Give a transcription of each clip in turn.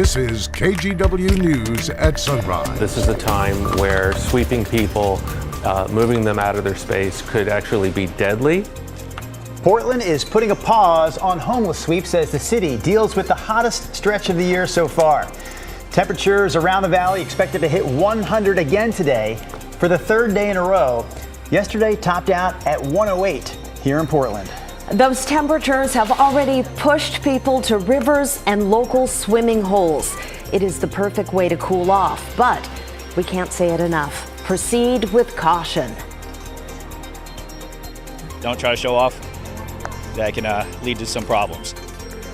This is KGW News at sunrise. This is a time where sweeping people, moving them out of their space could actually be deadly. Portland is putting a pause on homeless sweeps as the city deals with the hottest stretch of the year so far. Temperatures around the valley expected to hit 100 again today for the third day in a row. Yesterday topped out at 108 here in Portland. Those temperatures have already pushed people to rivers and local swimming holes. It is the perfect way to cool off, but we can't say it enough. Proceed with caution. Don't try to show off. That can lead to some problems.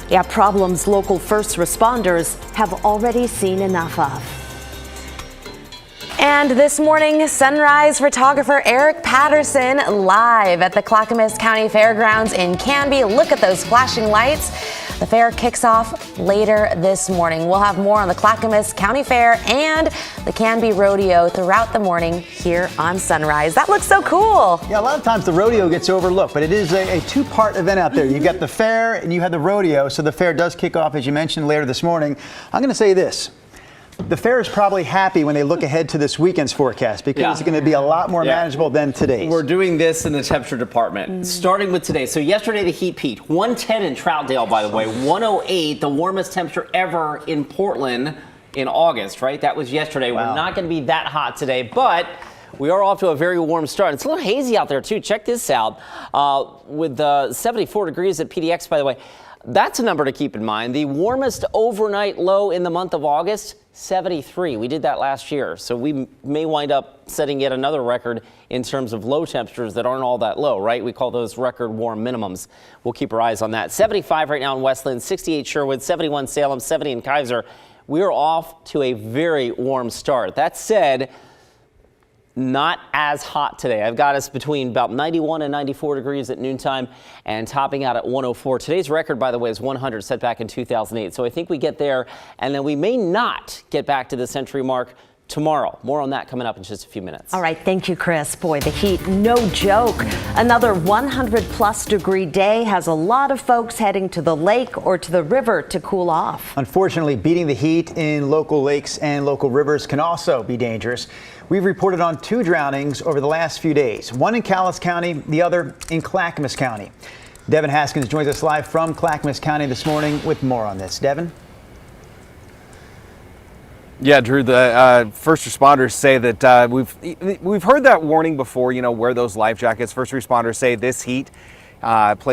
Yeah, problems local first responders have already seen enough of. And this morning, Sunrise photographer Eric Patterson live at the Clackamas County Fairgrounds in Canby. Look at those flashing lights. The fair kicks off later this morning. We'll have more on the Clackamas County Fair and the Canby Rodeo throughout the morning here on Sunrise. That looks so cool. Yeah, a lot of times the rodeo gets overlooked, but it is a two-part event out there. You've got the fair and you have the rodeo, so the fair does kick off, as you mentioned, later this morning. I'm going to say this. The fair is probably happy when they look ahead to this weekend's forecast because it's going to be a lot more manageable than today's. We're doing this in the temperature department, starting with today. So yesterday the heat peaked, 110 in Troutdale, by the way, 108, the warmest temperature ever in Portland in August, right? That was yesterday. Wow. We're not going to be that hot today, but we are off to a very warm start. It's a little hazy out there, too. Check this out. With 74 degrees at PDX, by the way. That's a number to keep in mind. The warmest overnight low in the month of August, 73. We did that last year. So we may wind up setting yet another record in terms of low temperatures that aren't all that low, right? We call those record warm minimums. We'll keep our eyes on that. 75 right now in Westland, 68 Sherwood, 71 Salem, 70 in Kaiser. We're off to a very warm start. That said, not as hot today. I've got us between about 91 and 94 degrees at noontime and topping out at 104. Today's record, by the way, is 100, set back in 2008. So I think we get there, and then we may not get back to the century mark tomorrow. More on that coming up in just a few minutes. All right, thank you, Chris. Boy, the heat, no joke. Another 100-plus degree day has a lot of folks heading to the lake or to the river to cool off. Unfortunately, beating the heat in local lakes and local rivers can also be dangerous. We've reported on 2 drownings over the last few days, one in Calais County, the other in Clackamas County. Devin Haskins joins us live from Clackamas County this morning with more on this. Devin? Yeah, Drew, the first responders say that we've heard that warning before, you know, wear those life jackets. First responders say this heat first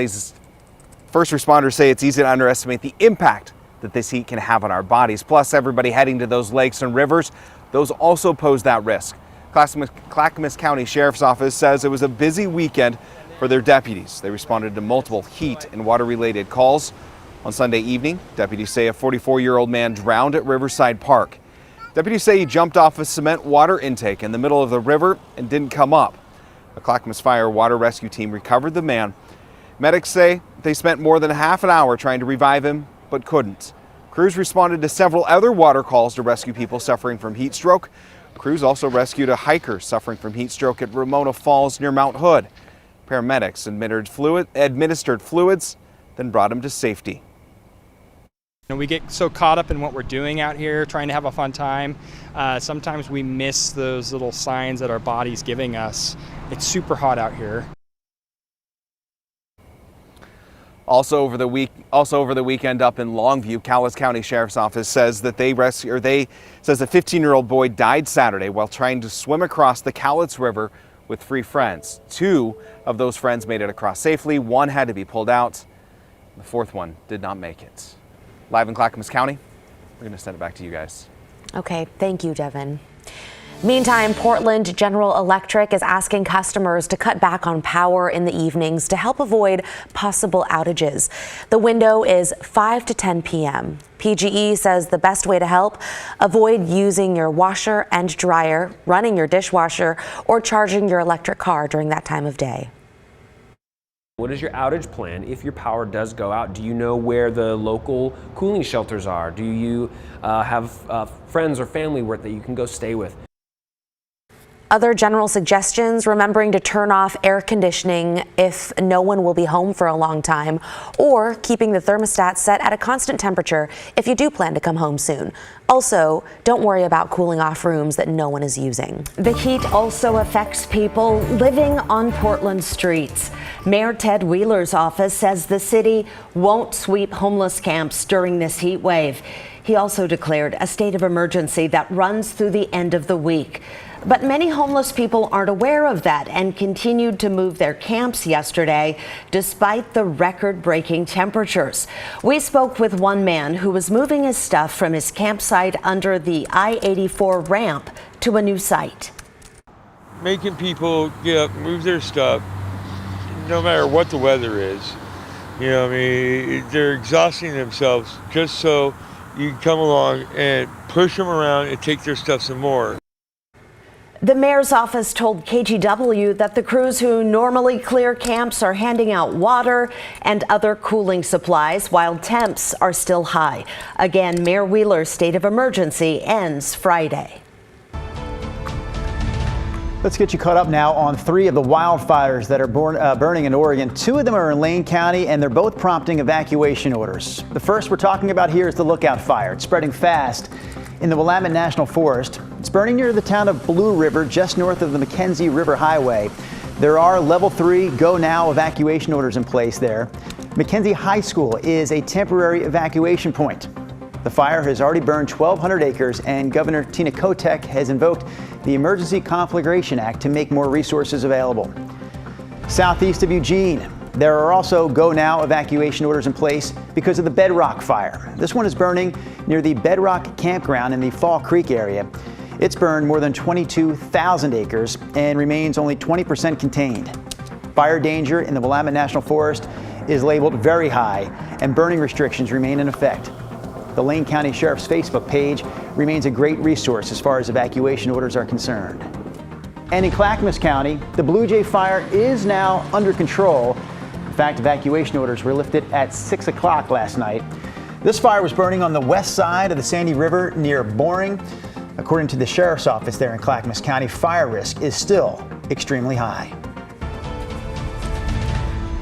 responders say it's easy to underestimate the impact that this heat can have on our bodies. Plus, everybody heading to those lakes and rivers, those also pose that risk. Clackamas County Sheriff's Office says it was a busy weekend for their deputies. They responded to multiple heat and water-related calls. On Sunday evening, deputies say a 44-year-old man drowned at Riverside Park. Deputies say he jumped off a cement water intake in the middle of the river and didn't come up. A Clackamas Fire water rescue team recovered the man. Medics say they spent more than half an hour trying to revive him, but couldn't. Crews responded to several other water calls to rescue people suffering from heat stroke. Crews also rescued a hiker suffering from heat stroke at Ramona Falls near Mount Hood. Paramedics administered fluids, then brought him to safety. We get so caught up in what we're doing out here, trying to have a fun time. Sometimes we miss those little signs that our body's giving us. It's super hot out here. Also over the weekend up in Longview, Calais County Sheriff's Office says that says a 15-year-old boy died Saturday while trying to swim across the Cowlitz River with 3 friends. 2 of those friends made it across safely. 1 had to be pulled out. The 4th one did not make it. Live in Clackamas County, we're going to send it back to you guys. Okay, thank you, Devin. Meantime, Portland General Electric is asking customers to cut back on power in the evenings to help avoid possible outages. The window is 5 to 10 p.m. PGE says the best way to help, avoid using your washer and dryer, running your dishwasher, or charging your electric car during that time of day. What is your outage plan if your power does go out? Do you know where the local cooling shelters are? Do you have friends or family that you can go stay with? Other general suggestions: remembering to turn off air conditioning if no one will be home for a long time, or keeping the thermostat set at a constant temperature if you do plan to come home soon. Also, don't worry about cooling off rooms that no one is using. The heat also affects people living on Portland streets. Mayor Ted Wheeler's office says the city won't sweep homeless camps during this heat wave. He also declared a state of emergency that runs through the end of the week. But many homeless people aren't aware of that and continued to move their camps yesterday despite the record-breaking temperatures. We spoke with one man who was moving his stuff from his campsite under the I-84 ramp to a new site. Making people get up, move their stuff, no matter what the weather is. You know, I mean, they're exhausting themselves just so you can come along and push them around and take their stuff some more. The mayor's office told KGW that the crews who normally clear camps are handing out water and other cooling supplies while temps are still high. Again, Mayor Wheeler's state of emergency ends Friday. Let's get you caught up now on 3 of the wildfires that are burning in Oregon. 2 of them are in Lane County, and they're both prompting evacuation orders. The first we're talking about here is the Lookout Fire. It's spreading fast in the Willamette National Forest. It's burning near the town of Blue River, just north of the Mackenzie River Highway. There are level 3 go now evacuation orders in place there. Mackenzie High School is a temporary evacuation point. The fire has already burned 1,200 acres, and Governor Tina Kotek has invoked the Emergency Conflagration Act to make more resources available. Southeast of Eugene, there are also go now evacuation orders in place because of the Bedrock Fire. This one is burning near the Bedrock Campground in the Fall Creek area. It's burned more than 22,000 acres and remains only 20% contained. Fire danger in the Willamette National Forest is labeled very high, and burning restrictions remain in effect. The Lane County Sheriff's Facebook page remains a great resource as far as evacuation orders are concerned. And in Clackamas County, the Blue Jay Fire is now under control. In fact, evacuation orders were lifted at 6 o'clock last night. This fire was burning on the west side of the Sandy River near Boring. According to the Sheriff's Office there in Clackamas County, fire risk is still extremely high.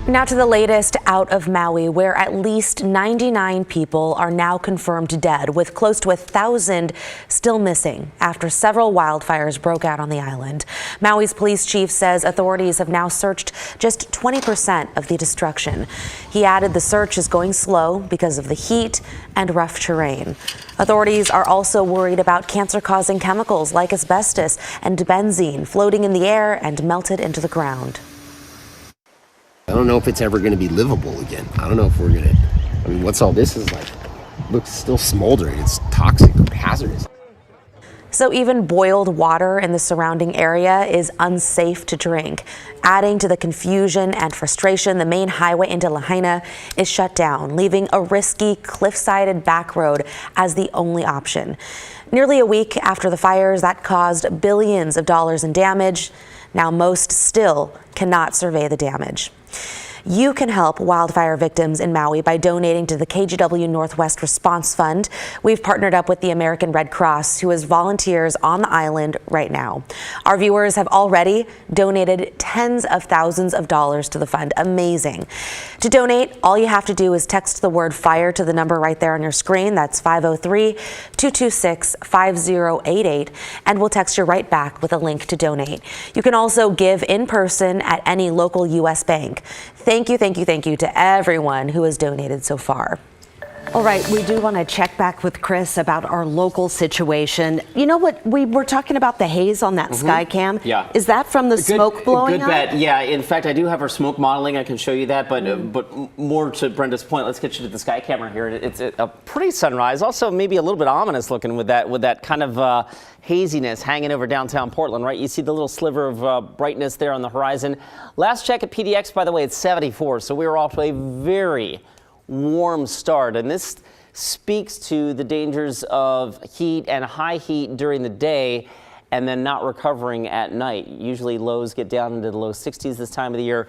Now to the latest out of Maui, where at least 99 people are now confirmed dead, with close to 1,000 still missing after several wildfires broke out on the island. Maui's police chief says authorities have now searched just 20% of the destruction. He added the search is going slow because of the heat and rough terrain. Authorities are also worried about cancer-causing chemicals like asbestos and benzene floating in the air and melted into the ground. I don't know if it's ever going to be livable again. I don't know if we're going to, I mean, what's all this is like? Looks still smoldering. It's toxic or hazardous. So even boiled water in the surrounding area is unsafe to drink. Adding to the confusion and frustration, the main highway into Lahaina is shut down, leaving a risky cliff-sided back road as the only option. Nearly a week after the fires that caused billions of dollars in damage, now most still cannot survey the damage. You can help wildfire victims in Maui by donating to the KGW Northwest Response Fund. We've partnered up with the American Red Cross, who has volunteers on the island right now. Our viewers have already donated tens of thousands of dollars to the fund. Amazing. To donate, all you have to do is text the word FIRE to the number right there on your screen. That's 503-226-5088, and we'll text you right back with a link to donate. You can also give in person at any local U.S. bank. Thank you to everyone who has donated so far. All right, we do want to check back with Chris about our local situation. You know what, we were talking about the haze on that sky cam. Yeah. Is that from the smoke blowing Good up? bet. Yeah, in fact, I do have our smoke modeling. I can show you that, but more to Brenda's point, let's get you to the sky camera here. It's a pretty sunrise, also maybe a little bit ominous looking with that kind of haziness hanging over downtown Portland, right? You see the little sliver of brightness there on the horizon. Last check at PDX, by the way, it's 74, so we were off to a very warm start, and this speaks to the dangers of heat and high heat during the day and then not recovering at night. Usually lows get down into the low 60s this time of the year.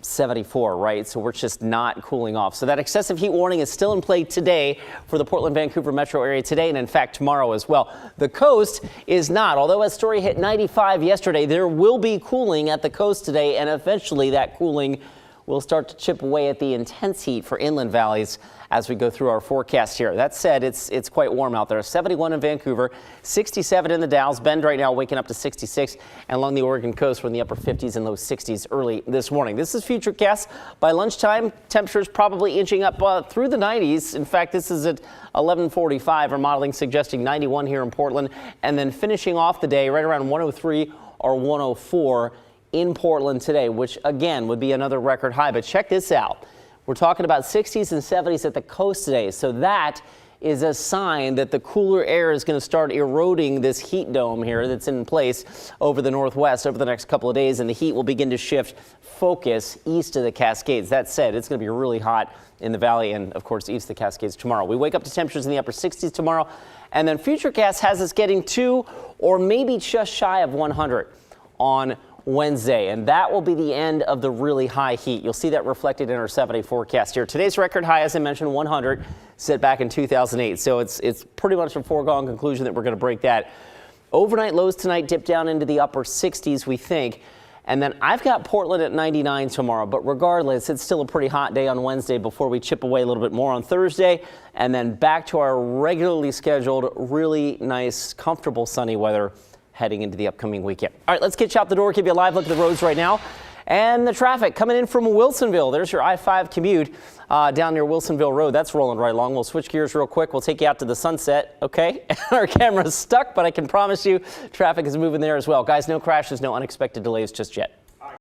74, right? So we're just not cooling off. So that excessive heat warning is still in play today for the Portland, Vancouver metro area today, and in fact tomorrow as well. The coast is not. Although Astoria hit 95 yesterday, there will be cooling at the coast today, and eventually that cooling will start to chip away at the intense heat for inland valleys as we go through our forecast here. That said, it's quite warm out there. 71 in Vancouver, 67 in the Dalles. Bend right now waking up to 66, and along the Oregon coast we're in the upper 50s and low 60s early this morning. This is Futurecast. By lunchtime, temperatures probably inching up through the 90s. In fact, this is at 11:45. Our modeling suggesting 91 here in Portland, and then finishing off the day right around 103 or 104 in Portland today, which again would be another record high. But check this out. We're talking about 60s and 70s at the coast today. So that is a sign that the cooler air is going to start eroding this heat dome here that's in place over the northwest over the next couple of days, and the heat will begin to shift focus east of the Cascades. That said, it's going to be really hot in the valley and, of course, east of the Cascades tomorrow. We wake up to temperatures in the upper 60s tomorrow, and then Futurecast has us getting to or maybe just shy of 100 on Wednesday, and that will be the end of the really high heat. You'll see that reflected in our 7-day forecast here. Today's record high, as I mentioned, 100, set back in 2008. So it's pretty much a foregone conclusion that we're going to break that. Overnight lows tonight dip down into the upper 60s, we think. And then I've got Portland at 99 tomorrow, but regardless, it's still a pretty hot day on Wednesday before we chip away a little bit more on Thursday, and then back to our regularly scheduled, really nice, comfortable sunny weather heading into the upcoming weekend. All right, let's get you out the door, give you a live look at the roads right now. And the traffic coming in from Wilsonville. There's your I-5 commute down near Wilsonville Road. That's rolling right along. We'll switch gears real quick. We'll take you out to the Sunset, okay? Our camera's stuck, but I can promise you traffic is moving there as well. Guys, no crashes, no unexpected delays just yet.